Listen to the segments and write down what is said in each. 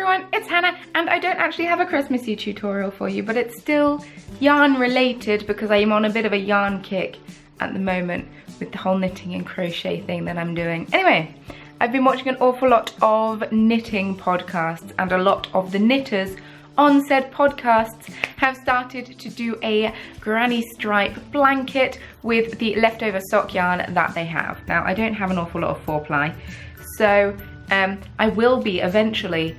everyone, it's Hannah, and I don't actually have a Christmassy tutorial for you, but it's still yarn related because I am on a bit of a yarn kick at the moment with the whole knitting and crochet thing that I'm doing. Anyway, I've been watching an awful lot of knitting podcasts, and a lot of the knitters on said podcasts have started to do a granny stripe blanket with the leftover sock yarn that they have. Now, I don't have an awful lot of 4-ply, so I will be eventually,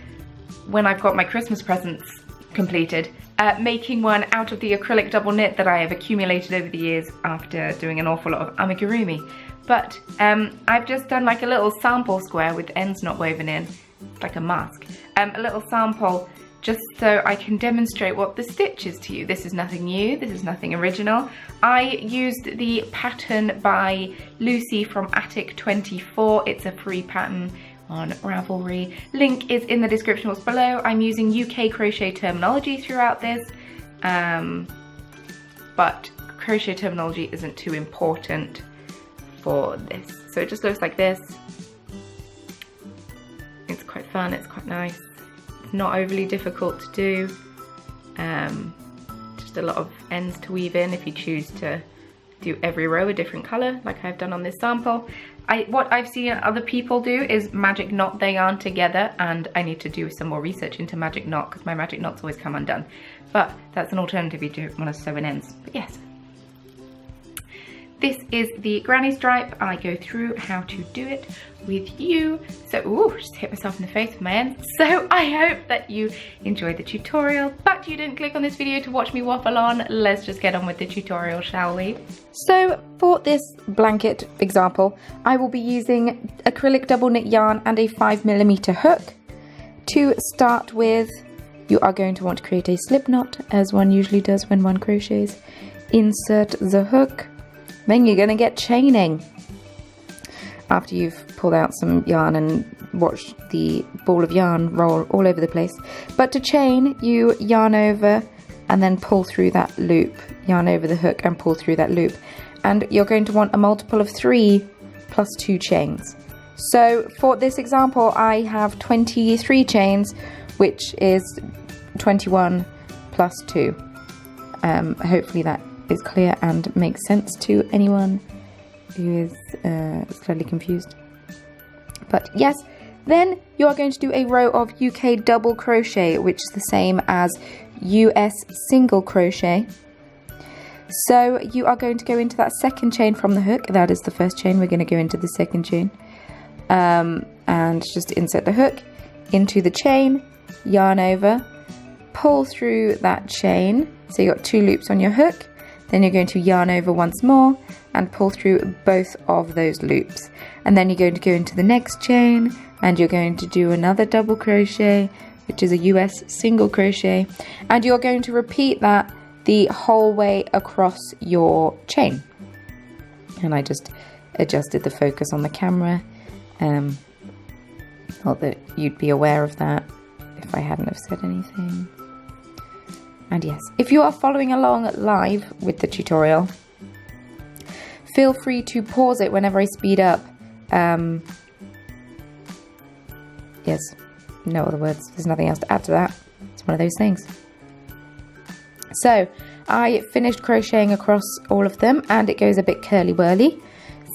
when I've got my Christmas presents completed, making one out of the acrylic double knit that I have accumulated over the years after doing an awful lot of amigurumi. But I've just done like a little sample square with ends not woven in, like a mask. A little sample just so I can demonstrate what the stitch is to you. This is nothing new, this is nothing original. I used the pattern by Lucy from Attic 24. It's a free pattern on Ravelry. Link is in the description box below. I'm using UK crochet terminology throughout this, but crochet terminology isn't too important for this. So it just looks like this. It's quite fun, it's quite nice. It's not overly difficult to do. Just a lot of ends to weave in if you choose to do every row a different colour like I've done on this sample. What I've seen other people do is magic knot their yarn together, and I need to do some more research into magic knot because my magic knots always come undone. But that's an alternative if you don't want to sew in ends. But yes. This is the granny stripe. I go through how to do it with you. So, ooh, just hit myself in the face with my ends. So I hope that you enjoyed the tutorial, but you didn't click on this video to watch me waffle on. Let's just get on with the tutorial, shall we? So for this blanket example, I will be using acrylic double knit yarn and a 5mm hook. To start with, you are going to want to create a slip knot, as one usually does when one crochets. Insert the hook. Then you're going to get chaining after you've pulled out some yarn and watched the ball of yarn roll all over the place. But to chain, you yarn over and then pull through that loop. Yarn over the hook and pull through that loop. And you're going to want a multiple of 3 plus 2 chains. So for this example, I have 23 chains, which is 21 plus 2. Hopefully that is clear and makes sense to anyone who is slightly confused. But yes, then you are going to do a row of UK double crochet, which is the same as US single crochet. So you are going to go into that second chain from the hook. That is the first chain. We're going to go into the second chain, and just insert the hook into the chain, yarn over, pull through that chain. So you've got 2 loops on your hook. Then you're going to yarn over once more and pull through both of those loops. And then you're going to go into the next chain and you're going to do another double crochet, which is a US single crochet. And you're going to repeat that the whole way across your chain. And I just adjusted the focus on the camera. Not that you'd be aware of that if I hadn't have said anything. And yes, if you are following along live with the tutorial, feel free to pause it whenever I speed up. Yes, no other words. There's nothing else to add to that. It's one of those things. So I finished crocheting across all of them, and it goes a bit curly-whirly,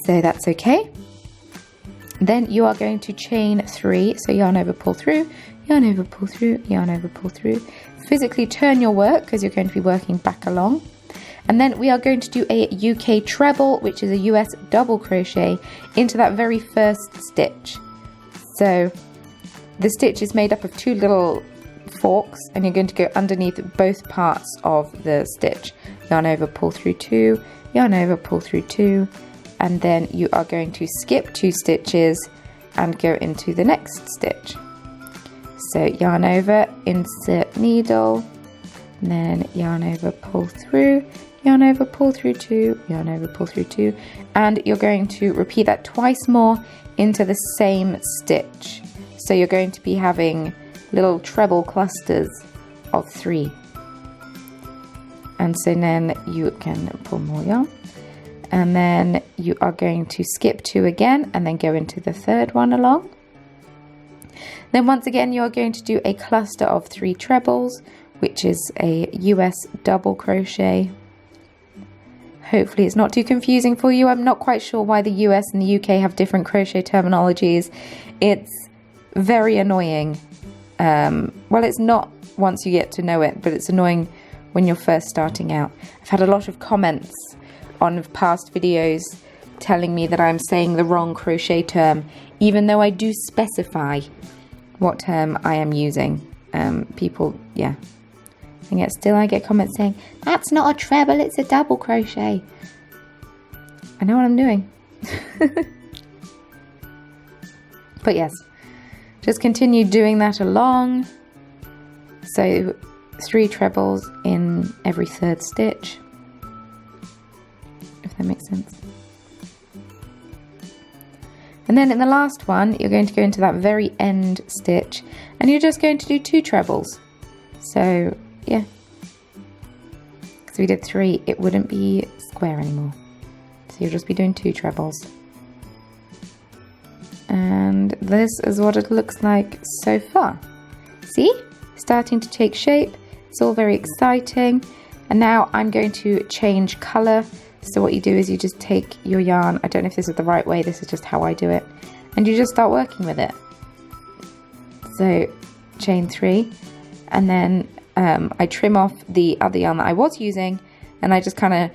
so that's okay. Then you are going to chain 3, so yarn over, pull through, yarn over, pull through, yarn over, pull through. Physically turn your work because you're going to be working back along. And then we are going to do a UK treble, which is a US double crochet, into that very first stitch. So the stitch is made up of 2 little forks, and you're going to go underneath both parts of the stitch. Yarn over, pull through 2, yarn over, pull through 2, and then you are going to skip 2 stitches and go into the next stitch. So yarn over, insert needle, and then yarn over, pull through, yarn over, pull through 2, yarn over, pull through 2, and you're going to repeat that twice more into the same stitch. So you're going to be having little treble clusters of 3. And so then you can pull more yarn, and then you are going to skip 2 again and then go into the third one along. Then once again, you're going to do a cluster of 3 trebles, which is a US double crochet. Hopefully it's not too confusing for you. I'm not quite sure why the US and the UK have different crochet terminologies. It's very annoying. Well, it's not once you get to know it, but it's annoying when you're first starting out. I've had a lot of comments on past videos telling me that I'm saying the wrong crochet term, even though I do specify what term I am using. People, yeah. And yet still I get comments saying, that's not a treble, it's a double crochet. I know what I'm doing. But yes, just continue doing that along. So 3 trebles in every 3rd stitch, if that makes sense. And then in the last one, you're going to go into that very end stitch and you're just going to do 2 trebles. So yeah, because we did 3, it wouldn't be square anymore. So you'll just be doing 2 trebles. And this is what it looks like so far. See? Starting to take shape. It's all very exciting. And now I'm going to change colour. So what you do is you just take your yarn. I don't know if this is the right way. This is just how I do it. And you just start working with it. So chain 3. And then I trim off the other yarn that I was using. And I just kind of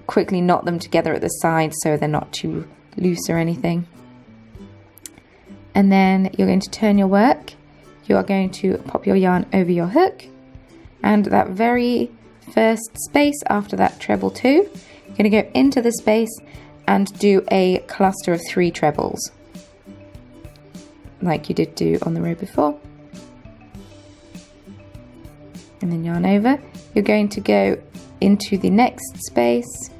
quickly knot them together at the side so they're not too loose or anything. And then you're going to turn your work. You are going to pop your yarn over your hook, and that very first space after that treble 2, you're going to go into the space and do a cluster of 3 trebles, like you did do on the row before. And then yarn over. You're going to go into the next space,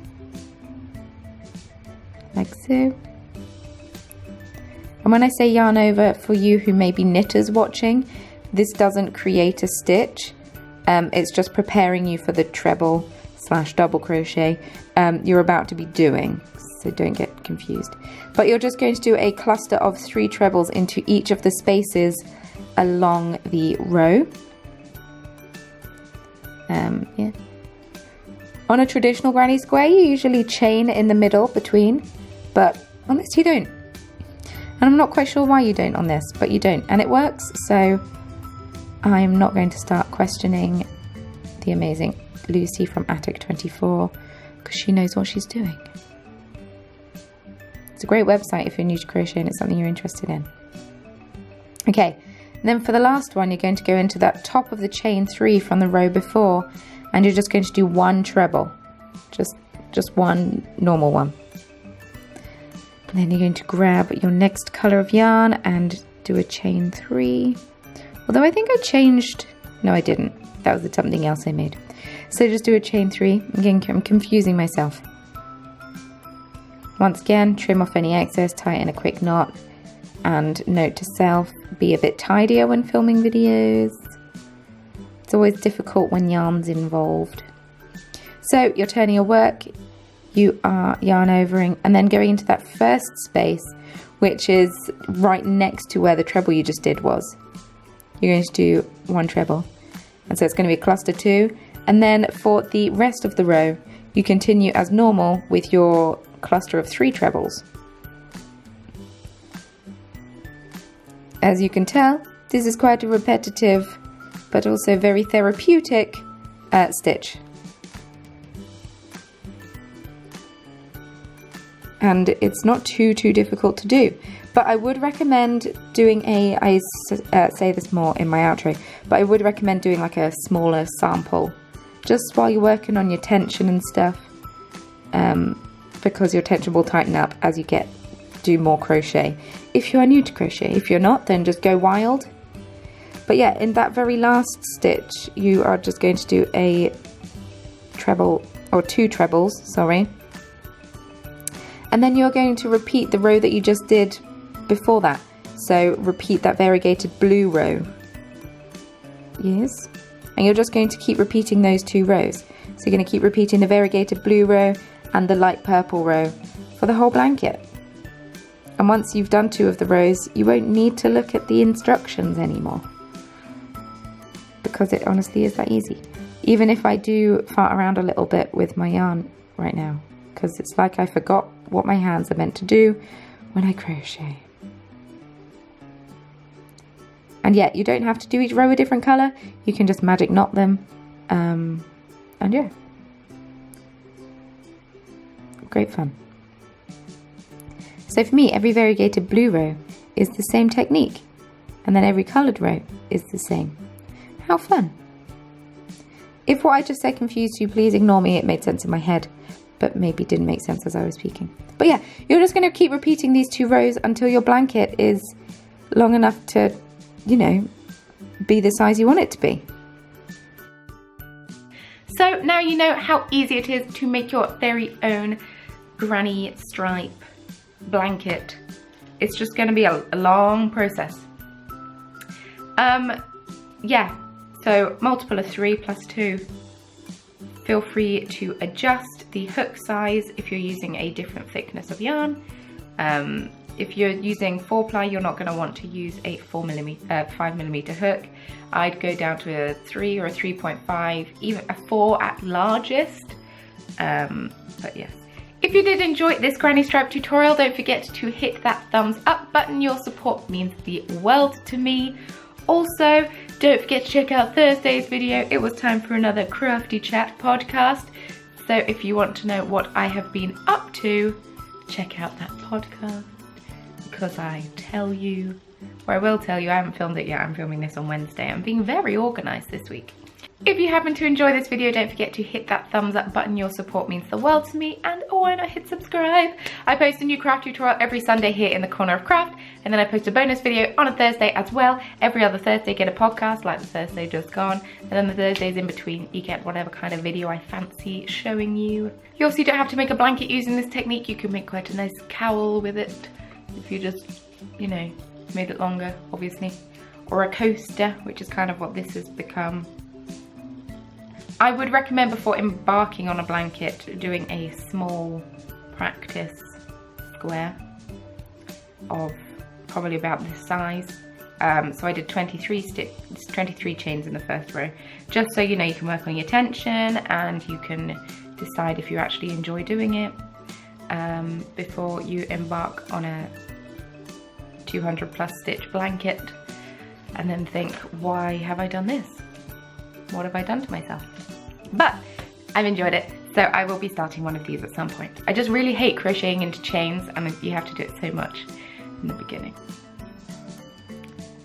like so. And when I say yarn over, for you who may be knitters watching, this doesn't create a stitch. It's just preparing you for the treble / double crochet you're about to be doing. So don't get confused. But you're just going to do a cluster of 3 trebles into each of the spaces along the row. Yeah. On a traditional granny square, you usually chain in the middle between, but on this you don't. And I'm not quite sure why you don't on this, but you don't. And it works, so I'm not going to start questioning the amazing Lucy from Attic 24, because she knows what she's doing. It's a great website if you're new to crochet and it's something you're interested in. Okay, and then for the last one, you're going to go into that top of the chain 3 from the row before, and you're just going to do 1 treble. Just one normal one. And then you're going to grab your next colour of yarn and do a chain 3. Although I think I changed, no I didn't. That was something else I made. So just do a chain 3. Again, I'm confusing myself. Once again, trim off any excess, tie it in a quick knot. And note to self, be a bit tidier when filming videos. It's always difficult when yarn's involved. So you're turning your work. You are yarn overing and then going into that first space, which is right next to where the treble you just did was. You're going to do 1 treble, and so it's going to be a cluster 2, and then for the rest of the row you continue as normal with your cluster of 3 trebles. As you can tell, this is quite a repetitive but also very therapeutic stitch. And it's not too difficult to do, but I would recommend doing I say this more in my outro, but I would recommend doing like a smaller sample just while you're working on your tension and stuff, because your tension will tighten up as you do more crochet. If you are new to crochet, if you're not, then just go wild. But yeah, in that very last stitch you are just going to do a treble, or 2 trebles, sorry. And then you're going to repeat the row that you just did before that. So repeat that variegated blue row. Yes. And you're just going to keep repeating those 2 rows. So you're going to keep repeating the variegated blue row and the light purple row for the whole blanket. And once you've done 2 of the rows, you won't need to look at the instructions anymore, because it honestly is that easy. Even if I do fart around a little bit with my yarn right now, because it's like I forgot what my hands are meant to do when I crochet. And yet you don't have to do each row a different colour, you can just magic knot them, and yeah, great fun. So for me, every variegated blue row is the same technique, and then every coloured row is the same. How fun! If what I just said confused you, please ignore me, it made sense in my head, but maybe didn't make sense as I was speaking. But yeah, you're just going to keep repeating these 2 rows until your blanket is long enough to, you know, be the size you want it to be. So now you know how easy it is to make your very own granny stripe blanket. It's just going to be a long process. Yeah, so multiple of 3 plus 2. Feel free to adjust the hook size if you're using a different thickness of yarn. If you're using 4-ply, you're not going to want to use a 5mm hook. I'd go down to a 3 or a 3.5, even a 4 at largest. But yes. If you did enjoy this granny stripe tutorial, don't forget to hit that thumbs up button. Your support means the world to me. Also, don't forget to check out Thursday's video. It was time for another Crafty Chat podcast. So if you want to know what I have been up to, check out that podcast. Because I tell you, or I will tell you, I haven't filmed it yet. I'm filming this on Wednesday. I'm being very organised this week. If you happen to enjoy this video, don't forget to hit that thumbs up button. Your support means the world to me. And why not hit subscribe? I post a new craft tutorial every Sunday here in the Corner of Craft. And then I post a bonus video on a Thursday as well. Every other Thursday get a podcast, like the Thursday just gone. And then the Thursdays in between, you get whatever kind of video I fancy showing you. You also don't have to make a blanket using this technique. You can make quite a nice cowl with it. If you just, you know, made it longer, obviously. Or a coaster, which is kind of what this has become. I would recommend before embarking on a blanket doing a small practice square of probably about this size. So I did 23 chains in the first row, just so you know you can work on your tension and you can decide if you actually enjoy doing it before you embark on a 200+ stitch blanket and then think, why have I done this? What have I done to myself? But I've enjoyed it, so I will be starting one of these at some point. I just really hate crocheting into chains, and you have to do it so much in the beginning.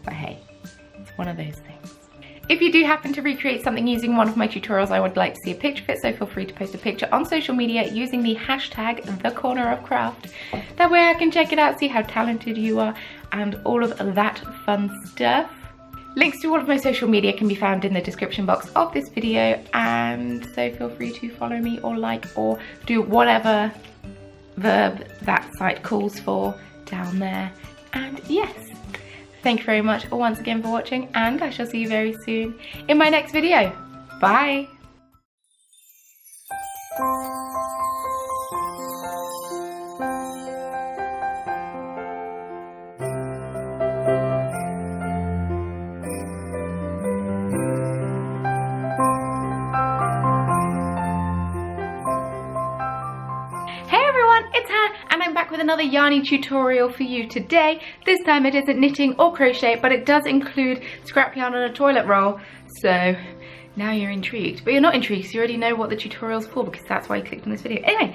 But hey, it's one of those things. If you do happen to recreate something using one of my tutorials, I would like to see a picture of it, so feel free to post a picture on social media using the hashtag #TheCornerOfCraft. That way I can check it out, see how talented you are, and all of that fun stuff. Links to all of my social media can be found in the description box of this video, and so feel free to follow me or like or do whatever verb that site calls for down there. And yes, thank you very much once again for watching, and I shall see you very soon in my next video. Bye! It's her, and I'm back with another yarny tutorial for you today. This time it isn't knitting or crochet, but it does include scrap yarn and a toilet roll. So now you're intrigued, but you're not intrigued, so you already know what the tutorial's for, because that's why you clicked on this video. Anyway,